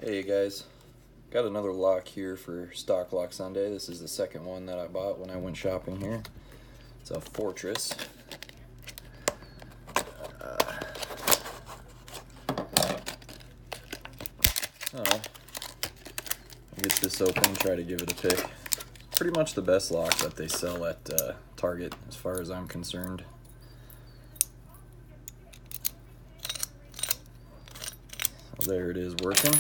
Hey guys, got another lock here for Stock Lock Sunday. This is the second one that I bought when I went shopping here. It's a Fortress. I'll get this open and try to give it a pick. Pretty much the best lock that they sell at Target as far as I'm concerned. So there it is working.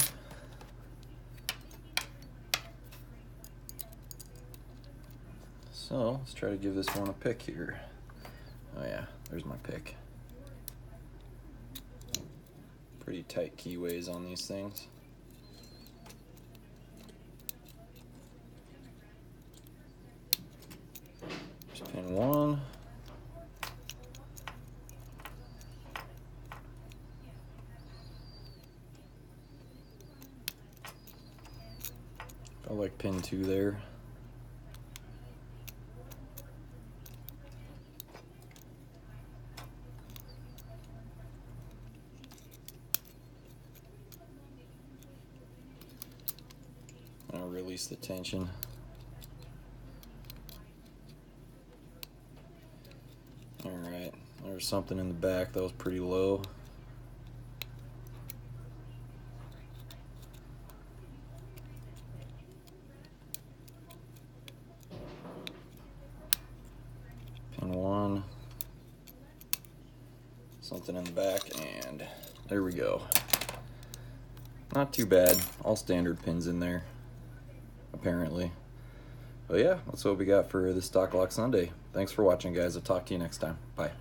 So let's try to give this one a pick here. Oh yeah, there's my pick. Pretty tight keyways on these things. There's pin 1. I like pin 2 there. I'll release the tension. Alright, there's something in the back that was pretty low. Pin 1. Something in the back, and there we go. Not too bad. All standard pins in there, apparently. But yeah, that's what we got for the Stock Lock Sunday. Thanks for watching, guys. I'll talk to you next time. Bye.